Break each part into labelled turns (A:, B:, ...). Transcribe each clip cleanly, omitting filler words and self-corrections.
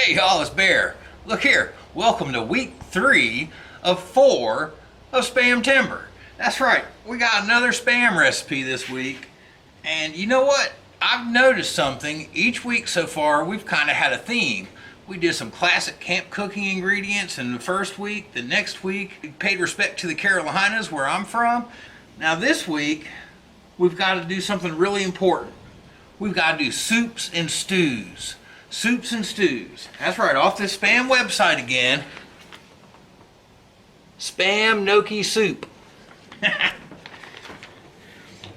A: Hey y'all, it's Bear. Look here, welcome to week 3 of 4 of Spamtember. That's right, we got another spam recipe this week. And you know what? I've noticed something. Each week so far, we've kind of had a theme. We did some classic camp cooking ingredients in the first week. The next week, we paid respect to the Carolinas, where I'm from. Now this week, we've got to do something really important. We've got to do soups and stews. Soups and stews. That's right, off this spam website again. Spam Gnocchi soup.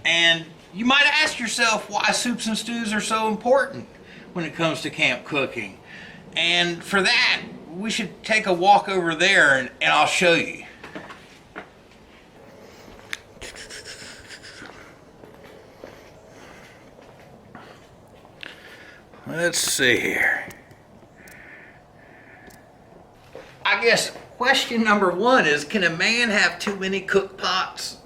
A: And you might ask yourself why soups and stews are so important when it comes to camp cooking. And for that, we should take a walk over there and I'll show you. Let's see here. I guess question number 1 is, can a man have too many cook pots?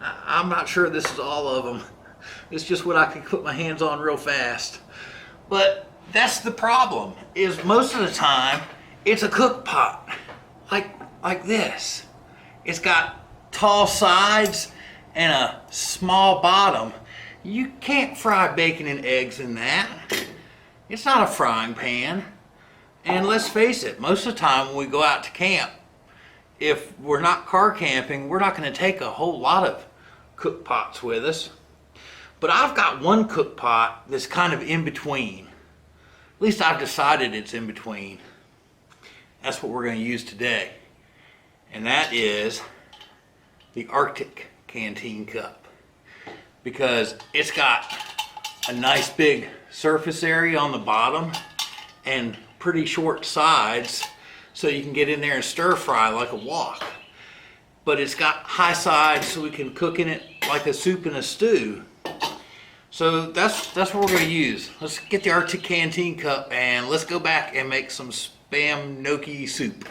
A: I'm not sure this is all of them. It's just what I can put my hands on real fast. But that's the problem, is most of the time it's a cook pot like this. It's got tall sides and a small bottom. You can't fry bacon and eggs in that. It's not a frying pan. And let's face it, most of the time when we go out to camp, if we're not car camping, we're not going to take a whole lot of cook pots with us. But I've got one cook pot that's kind of in between. At least I've decided it's in between. That's what we're going to use today. And that is the Arctic canteen cup. Because it's got a nice big surface area on the bottom and pretty short sides, so you can get in there and stir fry like a wok. But it's got high sides so we can cook in it like a soup and a stew. So that's what we're going to use. Let's get the Arctic canteen cup and let's go back and make some spam gnocchi soup.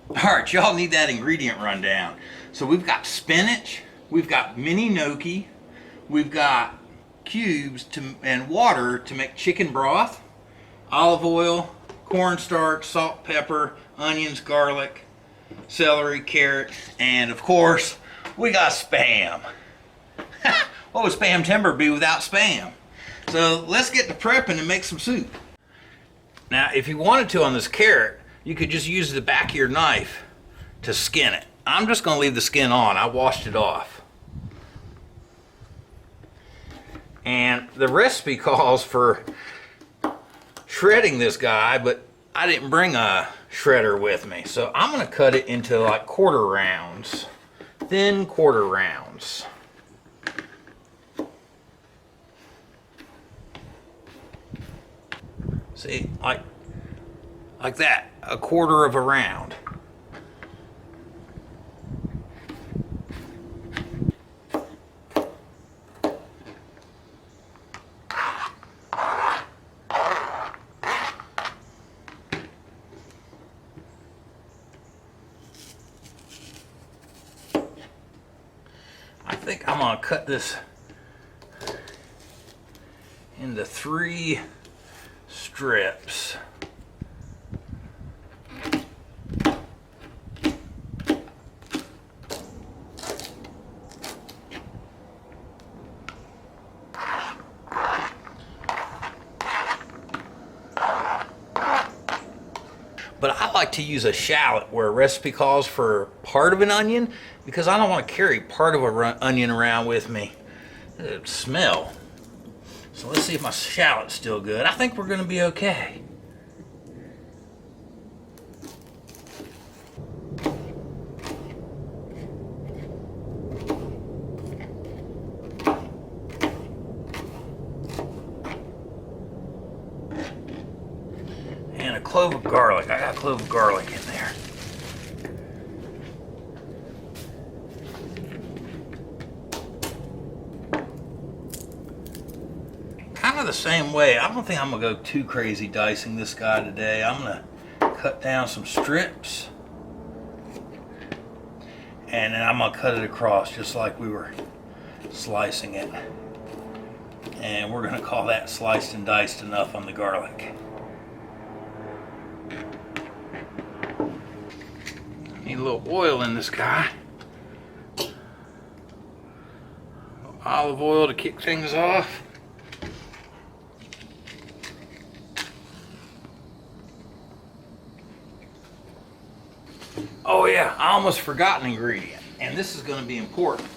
A: Alright, y'all need that ingredient rundown. So we've got spinach, we've got mini gnocchi, we've got cubes and water to make chicken broth, olive oil, cornstarch, salt, pepper, onions, garlic, celery, carrot, and of course, we got Spam. What would Spamtember be without Spam? So let's get to prepping and make some soup. Now, if you wanted to on this carrot, you could just use the back of your knife to skin it. I'm just going to leave the skin on. I washed it off. And the recipe calls for shredding this guy, but I didn't bring a shredder with me. So I'm going to cut it into like quarter rounds, thin quarter rounds. See, like that, a quarter of a round. I think I'm gonna cut this into 3 strips. But I like to use a shallot where a recipe calls for part of an onion, because I don't want to carry part of an onion around with me. It'd smell. So let's see if my shallot's still good. I think we're going to be okay. And a clove of garlic. I got a clove of garlic in there. Kind of the same way. I don't think I'm going to go too crazy dicing this guy today. I'm going to cut down some strips. And then I'm going to cut it across just like we were slicing it. And we're gonna call that sliced and diced enough on the garlic. Need a little oil in this guy. Olive oil to kick things off. Oh yeah, I almost forgot an ingredient, and this is going to be important.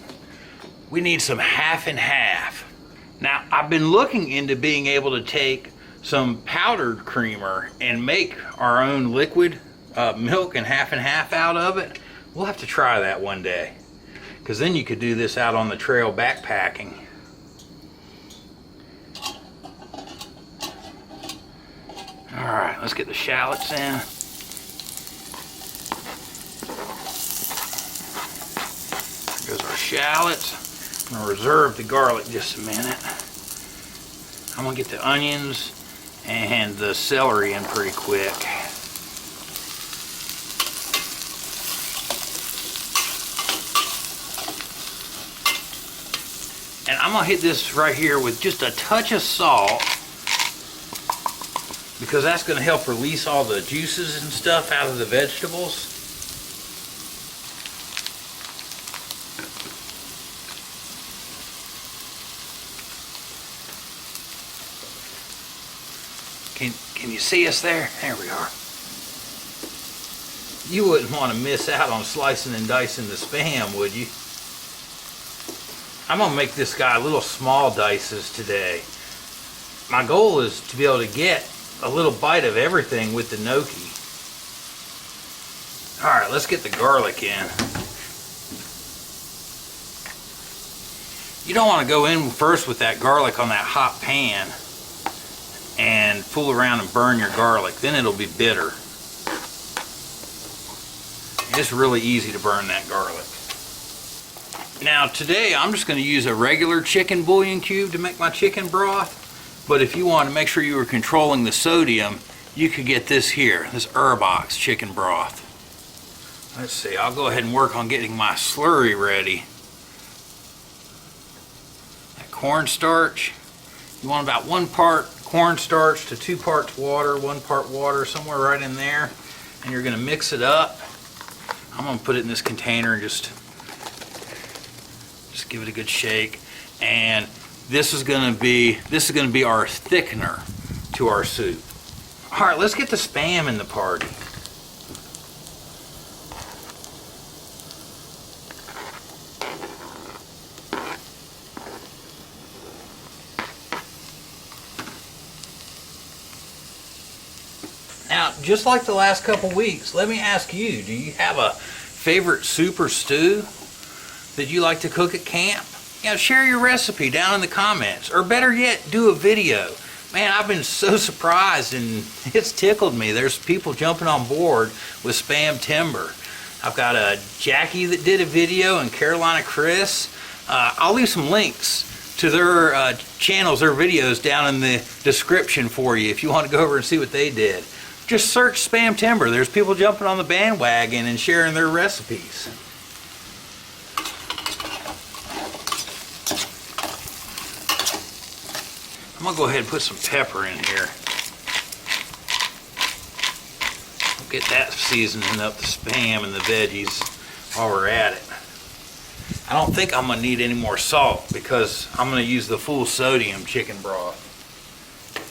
A: We need some half and half. Now, I've been looking into being able to take some powdered creamer and make our own liquid milk and half out of it. We'll have to try that one day, because then you could do this out on the trail backpacking. All right, let's get the shallots in. There goes our shallots. I'm gonna reserve the garlic just a minute. I'm gonna get the onions and the celery in pretty quick. And I'm gonna hit this right here with just a touch of salt, because that's gonna help release all the juices and stuff out of the vegetables. Can you see us there? There we are. You wouldn't want to miss out on slicing and dicing the Spam, would you? I'm gonna make this guy little small dices today. My goal is to be able to get a little bite of everything with the gnocchi. All right, let's get the garlic in. You don't want to go in first with that garlic on that hot pan and fool around and burn your garlic. Then it'll be bitter. It's really easy to burn that garlic. Now today I'm just going to use a regular chicken bouillon cube to make my chicken broth. But if you want to make sure you are controlling the sodium, you could get this here, this Herbox chicken broth. Let's see, I'll go ahead and work on getting my slurry ready. That cornstarch, you want about 1 part cornstarch to 2 parts water, 1 part water, somewhere right in there. And you're going to mix it up. I'm going to put it in this container and just give it a good shake. And this is going to be our thickener to our soup. All right, let's get the Spam in the party. Now, just like the last couple weeks, let me ask you, do you have a favorite soup or stew that you like to cook at camp? You know, share your recipe down in the comments, or better yet, do a video. Man, I've been so surprised and it's tickled me. There's people jumping on board with Spamtember. I've got a Jacqui that did a video and Carolina Chris. I'll leave some links to their channels, their videos down in the description for you if you want to go over and see what they did. Just search Spamtember. There's people jumping on the bandwagon and sharing their recipes. I'm gonna go ahead and put some pepper in here. We'll get that seasoning up the Spam and the veggies while we're at it. I don't think I'm gonna need any more salt because I'm gonna use the full sodium chicken broth.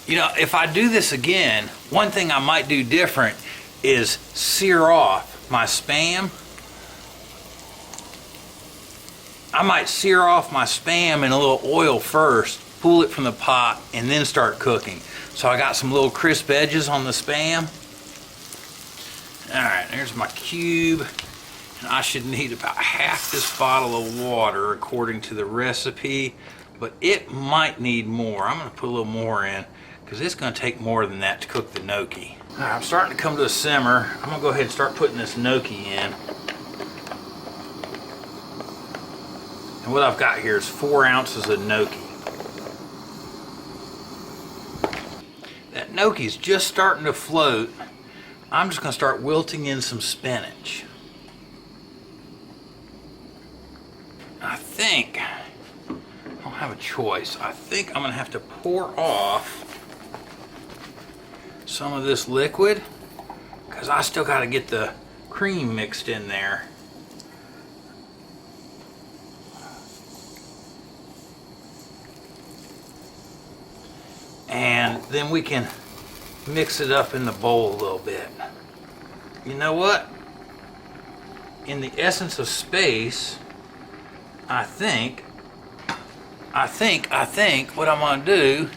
A: You know, if I do this again, one thing I might do different is sear off my Spam. I might sear off my Spam in a little oil first, pull it from the pot, and then start cooking. So I got some little crisp edges on the Spam. All right, there's my cube. And I should need about half this bottle of water according to the recipe, but it might need more. I'm gonna put a little more in because it's gonna take more than that to cook the gnocchi. All right, I'm starting to come to a simmer. I'm gonna go ahead and start putting this gnocchi in. And what I've got here is 4 ounces of gnocchi. That gnocchi's just starting to float. I'm just gonna start wilting in some spinach. I think I'll have a choice. I think I'm gonna have to pour off some of this liquid because I still got to get the cream mixed in there. And then we can mix it up in the bowl a little bit. You know what? In the essence of space, I think what I'm gonna do,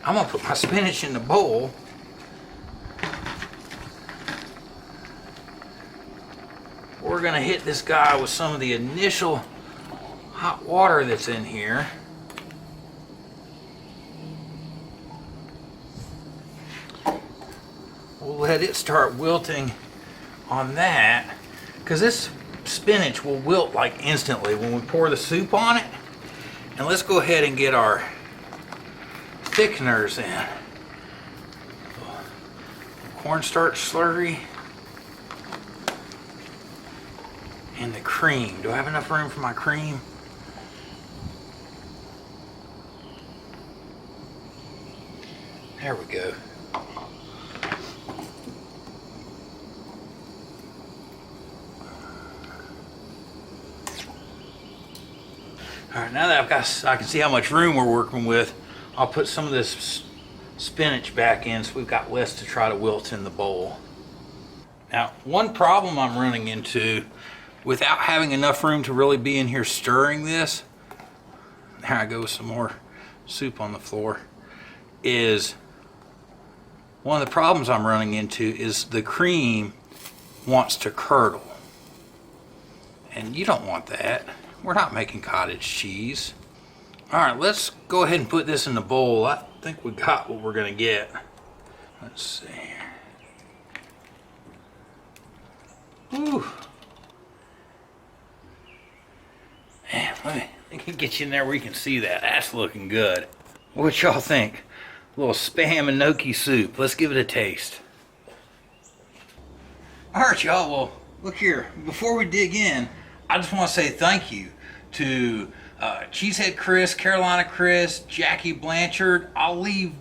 A: I'm gonna put my spinach in the bowl. We're gonna hit this guy with some of the initial hot water that's in here. We'll let it start wilting on that, because this spinach will wilt like instantly when we pour the soup on it. And let's go ahead and get our thickeners in. Cornstarch slurry and the cream. Do I have enough room for my cream? There we go. All right, now that I can see how much room we're working with, I'll put some of this spinach back in so we've got less to try to wilt in the bowl. Now, one problem I'm running into without having enough room to really be in here stirring this, there I go with some more soup on the floor, is one of the problems I'm running into is the cream wants to curdle. And you don't want that. We're not making cottage cheese. All right, let's go ahead and put this in the bowl. I think we got what we're gonna get. Let's see. Whew. Man, let me get you in there where you can see that. That's looking good. What y'all think? A little Spam and gnocchi soup. Let's give it a taste. All right, y'all, well, look here. Before we dig in, I just want to say thank you to Cheezehead Chris, Carolina Chris, Jacqui Blanchard. I'll leave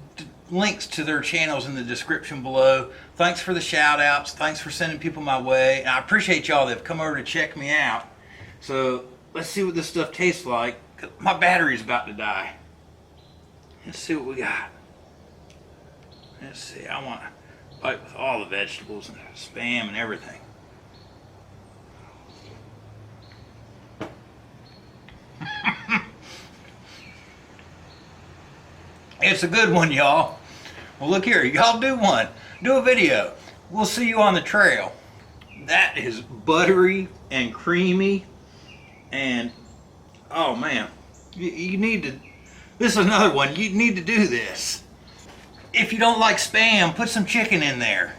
A: links to their channels in the description below. Thanks for the shout outs. Thanks for sending people my way. And I appreciate y'all that have come over to check me out. So let's see what this stuff tastes like. My battery's about to die. Let's see what we got. Let's see. I want to bite with all the vegetables and Spam and everything. It's a good one, y'all. Well, look here, y'all do one. Do a video. We'll see you on the trail. That is buttery and creamy, and oh man, you need to, this is another one, you need to do this. If you don't like Spam, put some chicken in there.